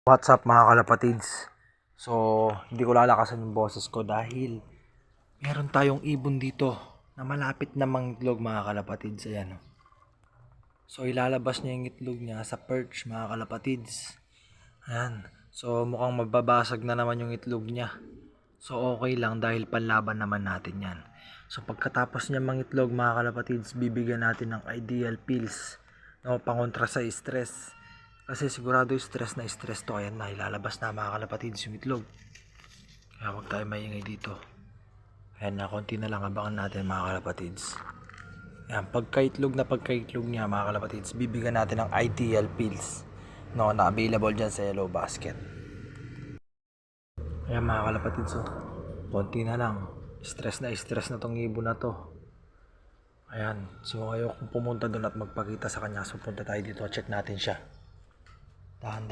What's up mga kalapatids? So, hindi ko lalakasan yung boses ko dahil meron tayong ibon dito na malapit na mangitlog mga kalapatids. Ayan. So, ilalabas niya yung itlog niya sa perch mga kalapatids. Ayan. So, mukhang mababasag na naman yung itlog niya. So, okay lang dahil panlaban naman natin yan. So, pagkatapos niya mangitlog mga kalapatids, bibigyan natin ng ideal pills na pangontra sa stress. Kasi sigurado stress na stress to. Ayan na, ilalabas na mga kalapatids yung itlog. Kaya huwag tayo maingay dito. Ayan na, konti na lang abangan natin mga kalapatids. Ayan, pagkaitlog niya mga kalapatids, bibigyan natin ng ideal pills na available dyan sa yellow basket. Ayan mga kalapatids, konti na lang. Stress na tong ibon na to. Ayan, so ngayon kung pumunta doon at magpakita sa kanya, so punta tayo dito, check natin siya. Dahan-dahan.